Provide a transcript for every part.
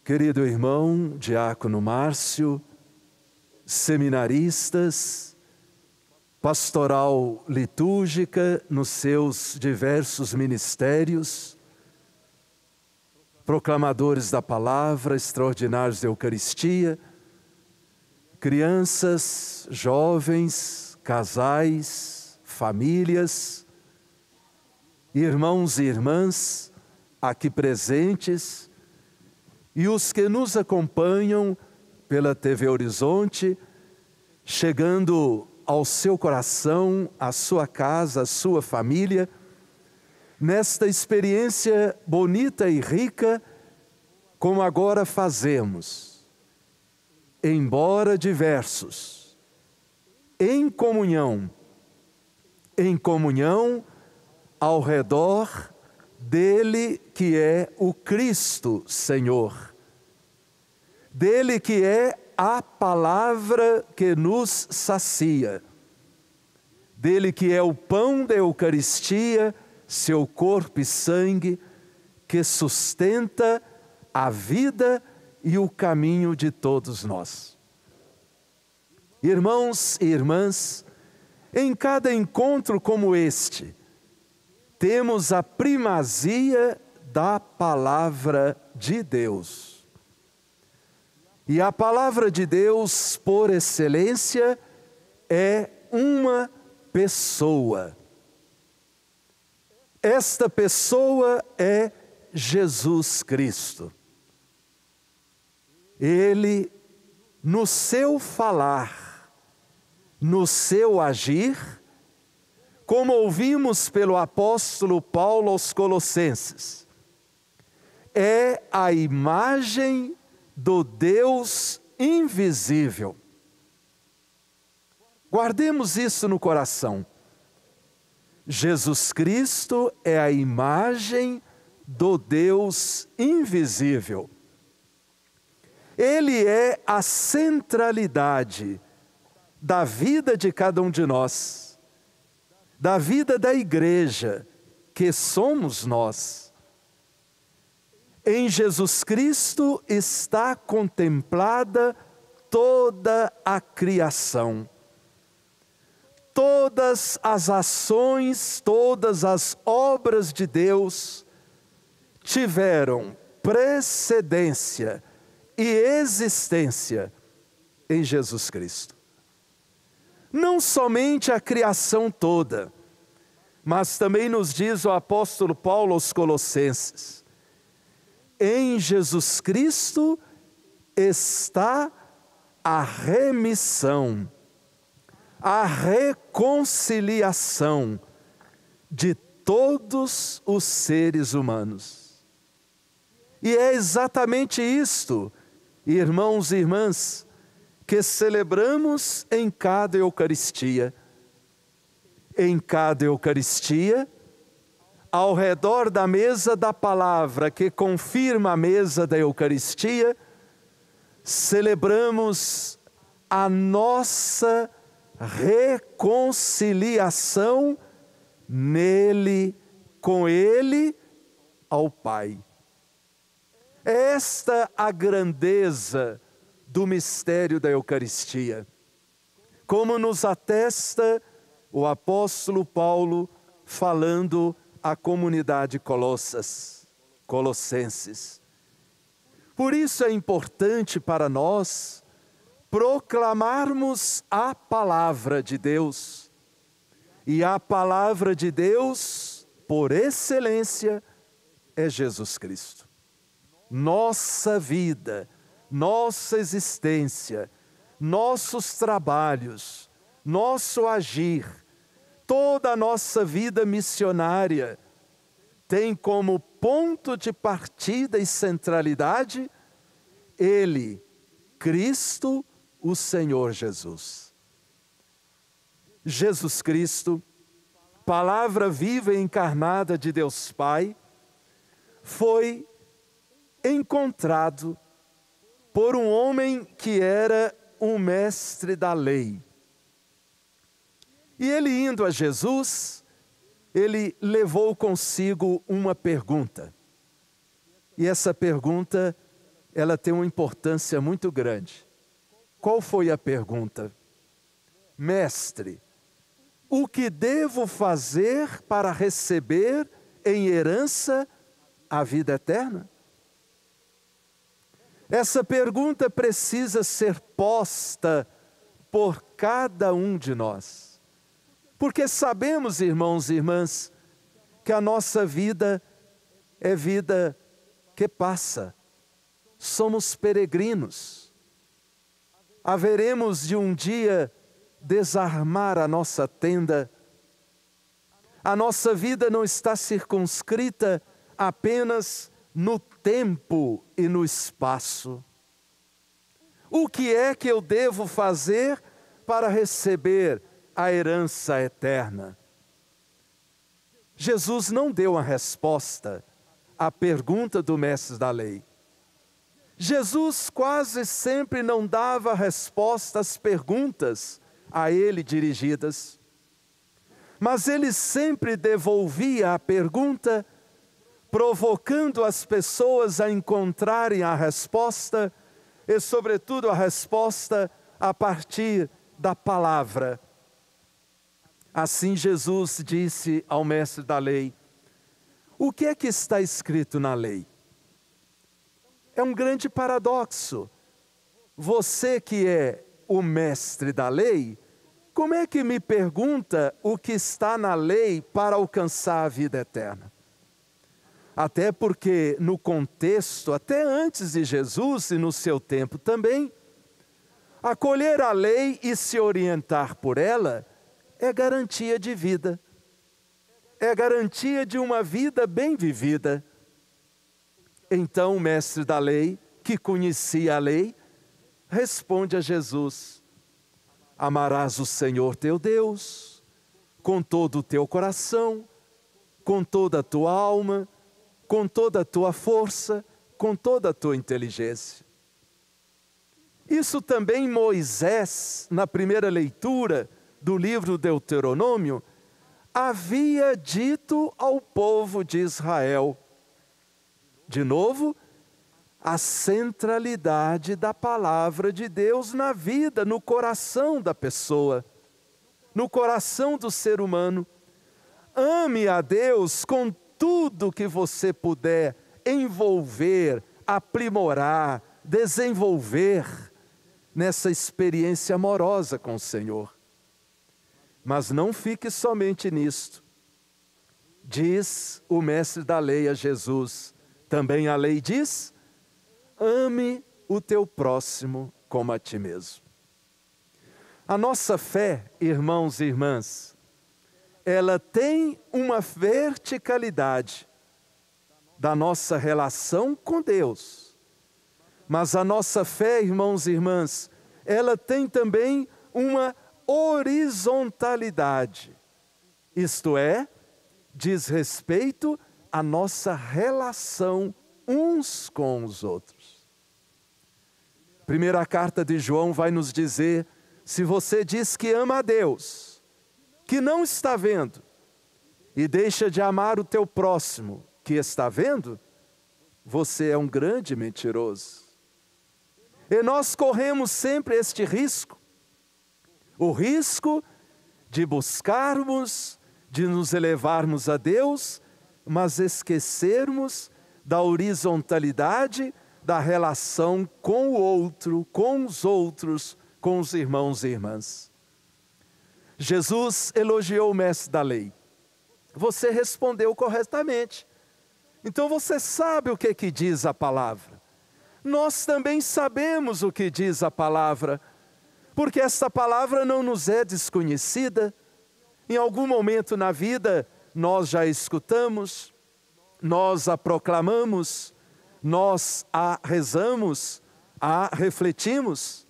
querido irmão diácono Márcio, seminaristas, pastoral litúrgica nos seus diversos ministérios, proclamadores da palavra, extraordinários da Eucaristia, crianças, jovens, casais, famílias, irmãos e irmãs aqui presentes e os que nos acompanham pela TV Horizonte, chegando ao seu coração, à sua casa, à sua família, nesta experiência bonita e rica, como agora fazemos, embora diversos, em comunhão ao redor dele que é o Cristo Senhor, dele que é a palavra que nos sacia, dele que é o pão da Eucaristia, seu corpo e sangue, que sustenta a vida e o caminho de todos nós. Irmãos e irmãs, em cada encontro como este, temos a primazia da palavra de Deus. E a palavra de Deus, por excelência, é uma pessoa. Esta pessoa é Jesus Cristo. Ele, no seu falar, no seu agir, como ouvimos pelo apóstolo Paulo aos Colossenses, é a imagem do Deus invisível. Guardemos isso no coração. Jesus Cristo é a imagem do Deus invisível. Ele é a centralidade da vida de cada um de nós, da vida da igreja, que somos nós. Em Jesus Cristo está contemplada toda a criação. Todas as ações, todas as obras de Deus tiveram precedência e existência em Jesus Cristo. Não somente a criação toda, mas também nos diz o apóstolo Paulo aos Colossenses, em Jesus Cristo está a remissão, a reconciliação de todos os seres humanos. E é exatamente isto, irmãos e irmãs, que celebramos em cada Eucaristia. Em cada Eucaristia, ao redor da mesa da palavra, que confirma a mesa da Eucaristia, celebramos a nossa reconciliação nele, com ele, ao Pai. É esta a grandeza do mistério da Eucaristia. Como nos atesta o apóstolo Paulo falando à comunidade colossenses. Por isso é importante para nós proclamarmos a palavra de Deus. E a palavra de Deus, por excelência, é Jesus Cristo. Nossa vida, nossa existência, nossos trabalhos, nosso agir, toda a nossa vida missionária tem como ponto de partida e centralidade Ele, Cristo, o Senhor Jesus. Jesus Cristo, palavra viva e encarnada de Deus Pai, foi encontrado por um homem que era um mestre da lei. E ele indo a Jesus, ele levou consigo uma pergunta. E essa pergunta ela tem uma importância muito grande. Qual foi a pergunta? Mestre, o que devo fazer para receber em herança a vida eterna? Essa pergunta precisa ser posta por cada um de nós. Porque sabemos, irmãos e irmãs, que a nossa vida é vida que passa. Somos peregrinos. Haveremos de um dia desarmar a nossa tenda. A nossa vida não está circunscrita apenas no tempo e no espaço. O que é que eu devo fazer para receber a herança eterna? Jesus não deu uma resposta à pergunta do mestre da lei. Jesus quase sempre não dava resposta às perguntas a ele dirigidas, mas ele sempre devolvia a pergunta, provocando as pessoas a encontrarem a resposta, e sobretudo a resposta a partir da palavra. Assim Jesus disse ao mestre da lei: o que é que está escrito na lei? É um grande paradoxo. Você que é o mestre da lei, como é que me pergunta o que está na lei para alcançar a vida eterna? Até porque no contexto, até antes de Jesus e no seu tempo também, acolher a lei e se orientar por ela é garantia de vida. É garantia de uma vida bem vivida. Então o mestre da lei, que conhecia a lei, responde a Jesus: amarás o Senhor teu Deus com todo o teu coração, com toda a tua alma, com toda a tua força, com toda a tua inteligência. Isso também Moisés, na primeira leitura do livro Deuteronômio, havia dito ao povo de Israel. De novo, a centralidade da palavra de Deus na vida, no coração da pessoa, no coração do ser humano. Ame a Deus com tudo que você puder envolver, aprimorar, desenvolver nessa experiência amorosa com o Senhor. Mas não fique somente nisto. Diz o mestre da lei a Jesus, também a lei diz: ame o teu próximo como a ti mesmo. A nossa fé, irmãos e irmãs, ela tem uma verticalidade da nossa relação com Deus. Mas a nossa fé, irmãos e irmãs, ela tem também uma horizontalidade. Isto é, diz respeito à nossa relação uns com os outros. Primeira carta de João vai nos dizer: se você diz que ama a Deus, que não está vendo, e deixa de amar o teu próximo, que está vendo, você é um grande mentiroso. E nós corremos sempre este risco, o risco de buscarmos, de nos elevarmos a Deus, mas esquecermos da horizontalidade da relação com o outro, com os outros, com os irmãos e irmãs. Jesus elogiou o mestre da lei. Você respondeu corretamente. Então você sabe o que diz a palavra. Nós também sabemos o que diz a palavra, porque essa palavra não nos é desconhecida. Em algum momento na vida nós já a escutamos, nós a proclamamos, nós a rezamos, a refletimos.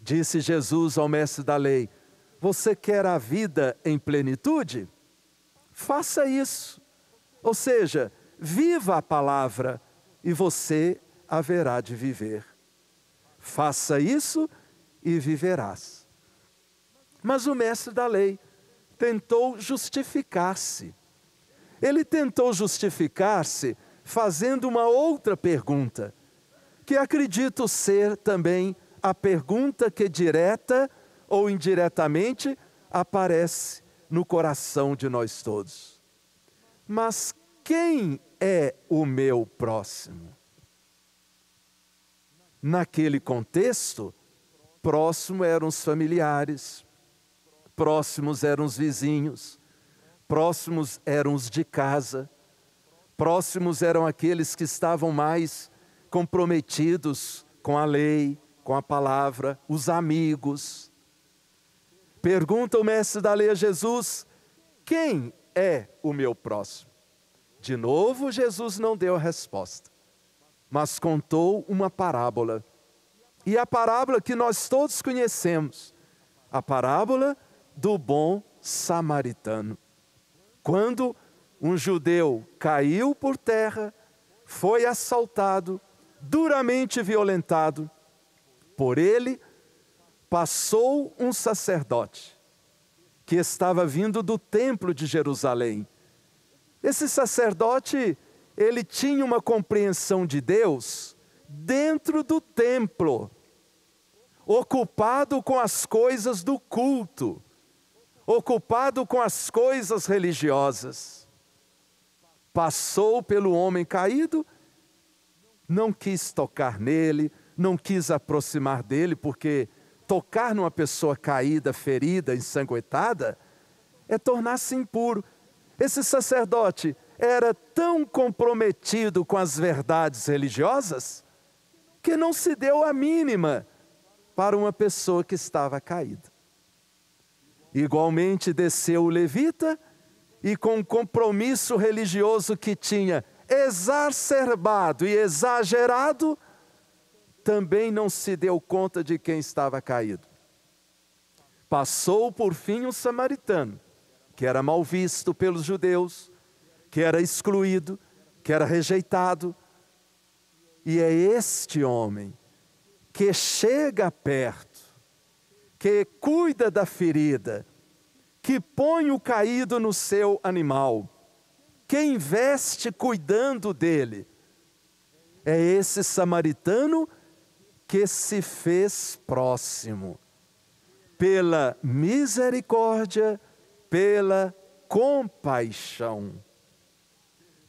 Disse Jesus ao mestre da lei: você quer a vida em plenitude? Faça isso. Ou seja, viva a palavra e você haverá de viver. Faça isso e viverás. Mas o mestre da lei tentou justificar-se. Ele tentou justificar-se fazendo uma outra pergunta. que acredito ser também a pergunta que direta ou indiretamente aparece no coração de nós todos. Mas quem é o meu próximo? Naquele contexto, próximo eram os familiares, próximos eram os vizinhos, próximos eram os de casa, próximos eram aqueles que estavam mais comprometidos com a lei, com a palavra, os amigos. Pergunta o mestre da lei a Jesus: quem é o meu próximo? De novo, Jesus não deu a resposta, mas contou uma parábola. E a parábola que nós todos conhecemos, a parábola do bom samaritano. Quando um judeu caiu por terra, foi assaltado, duramente violentado. Por ele, passou um sacerdote que estava vindo do templo de Jerusalém. Esse sacerdote, ele tinha uma compreensão de Deus dentro do templo, ocupado com as coisas do culto, ocupado com as coisas religiosas. Passou pelo homem caído, não quis tocar nele, não quis aproximar dele, porque tocar numa pessoa caída, ferida, ensanguentada, é tornar-se impuro. Esse sacerdote era tão comprometido com as verdades religiosas que não se deu a mínima para uma pessoa que estava caída. Igualmente desceu o levita e, com o compromisso religioso que tinha exacerbado e exagerado, também não se deu conta de quem estava caído. Passou por fim um samaritano, que era mal visto pelos judeus, que era excluído, que era rejeitado. E é este homem que chega perto, que cuida da ferida, que põe o caído no seu animal, que investe cuidando dele. É esse samaritano que se fez próximo, pela misericórdia, pela compaixão.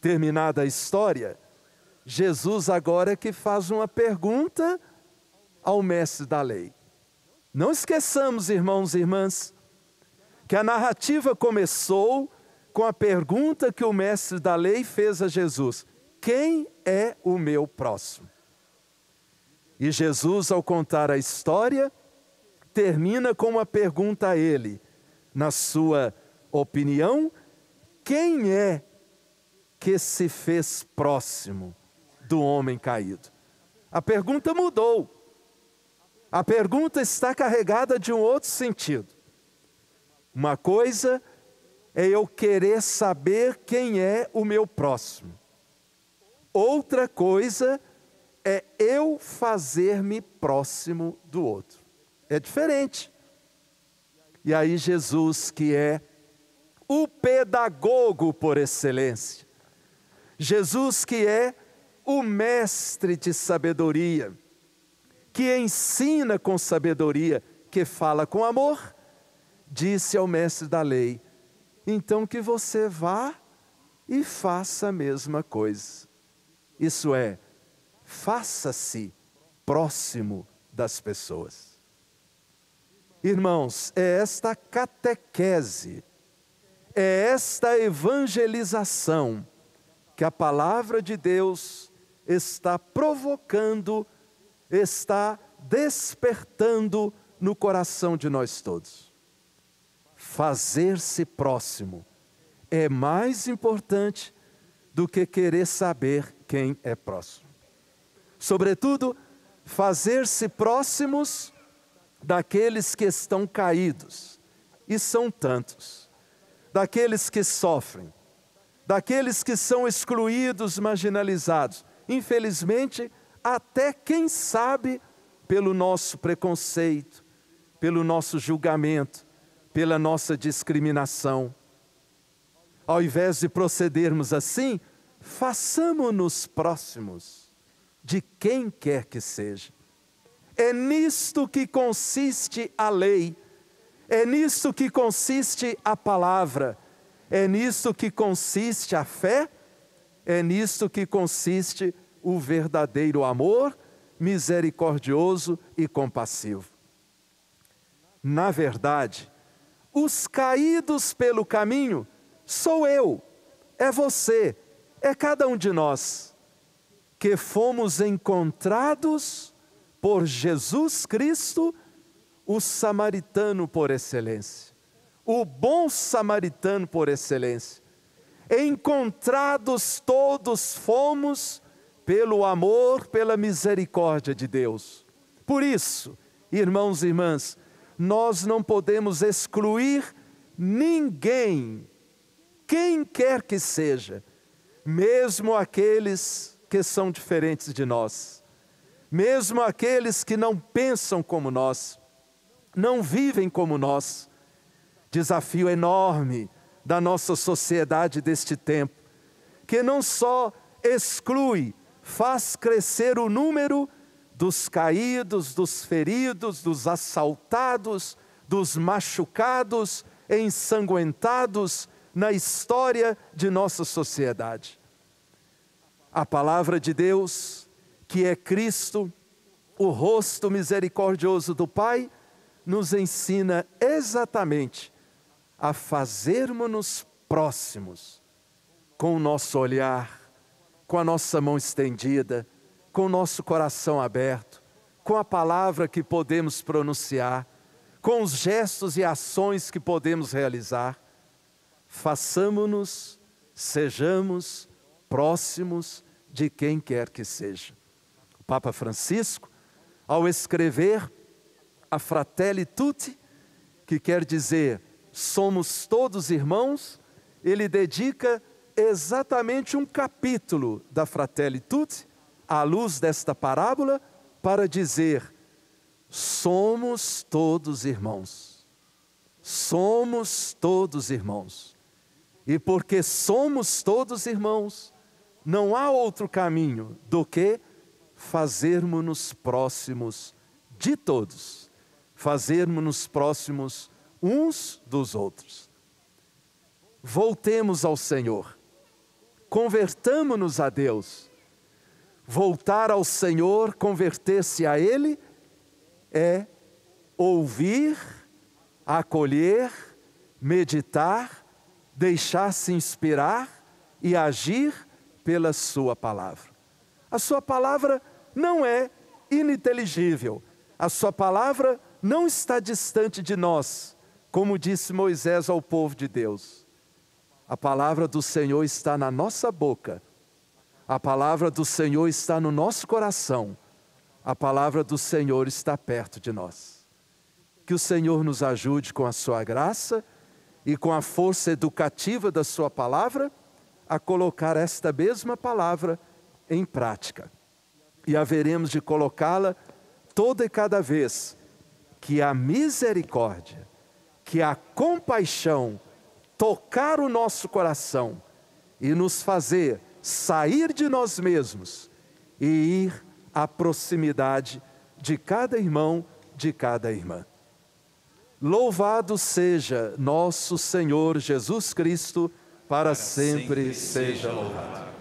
Terminada a história, Jesus agora que faz uma pergunta ao mestre da lei. Não esqueçamos, irmãos e irmãs, que a narrativa começou com a pergunta que o mestre da lei fez a Jesus: quem é o meu próximo? E Jesus, ao contar a história, termina com uma pergunta a ele. Na sua opinião, quem é que se fez próximo do homem caído? A pergunta mudou. A pergunta está carregada de um outro sentido. Uma coisa é eu querer saber quem é o meu próximo. Outra coisa é eu fazer-me próximo do outro. É diferente. E aí Jesus, que é o pedagogo por excelência, Jesus que é o mestre de sabedoria, que ensina com sabedoria, que fala com amor, disse ao mestre da lei: então que você vá e faça a mesma coisa. Isso é, faça-se próximo das pessoas. Irmãos, é esta catequese, é esta evangelização que a palavra de Deus está provocando, está despertando no coração de nós todos. Fazer-se próximo é mais importante do que querer saber quem é próximo. Sobretudo, fazer-se próximos daqueles que estão caídos, e são tantos, daqueles que sofrem, daqueles que são excluídos, marginalizados, infelizmente, até quem sabe, pelo nosso preconceito, pelo nosso julgamento, pela nossa discriminação. Ao invés de procedermos assim, façamo-nos próximos de quem quer que seja. É nisto que consiste a lei, é nisto que consiste a palavra, é nisto que consiste a fé, é nisto que consiste o verdadeiro amor, misericordioso e compassivo. Na verdade, os caídos pelo caminho sou eu, é você, é cada um de nós, que fomos encontrados por Jesus Cristo, o samaritano por excelência, o bom samaritano por excelência. Encontrados todos fomos pelo amor, pela misericórdia de Deus. Por isso, irmãos e irmãs, nós não podemos excluir ninguém, quem quer que seja, mesmo aqueles que são diferentes de nós, mesmo aqueles que não pensam como nós, não vivem como nós. Desafio enorme da nossa sociedade deste tempo, que não só exclui, faz crescer o número dos caídos, dos feridos, dos assaltados, dos machucados, ensanguentados na história de nossa sociedade. A palavra de Deus, que é Cristo, o rosto misericordioso do Pai, nos ensina exatamente a fazermos-nos próximos, com o nosso olhar, com a nossa mão estendida, com o nosso coração aberto, com a palavra que podemos pronunciar, com os gestos e ações que podemos realizar. Façamo-nos, sejamos próximos de quem quer que seja. O Papa Francisco, ao escrever a Fratelli Tutti, que quer dizer somos todos irmãos, ele dedica exatamente um capítulo da Fratelli Tutti, à luz desta parábola, para dizer: somos todos irmãos. Somos todos irmãos. E porque somos todos irmãos, não há outro caminho do que fazermos-nos próximos de todos, fazermos-nos próximos uns dos outros. Voltemos ao Senhor, convertamo-nos a Deus. Voltar ao Senhor, converter-se a Ele, é ouvir, acolher, meditar, deixar-se inspirar e agir pela sua palavra. A sua palavra não é ininteligível, a sua palavra não está distante de nós, como disse Moisés ao povo de Deus. A palavra do Senhor está na nossa boca, a palavra do Senhor está no nosso coração, a palavra do Senhor está perto de nós. Que o Senhor nos ajude com a sua graça e com a força educativa da sua palavra a colocar esta mesma palavra em prática. E haveremos de colocá-la toda e cada vez que a misericórdia, que a compaixão tocar o nosso coração e nos fazer sair de nós mesmos e ir à proximidade de cada irmão, de cada irmã. Louvado seja nosso Senhor Jesus Cristo, para sempre seja louvado.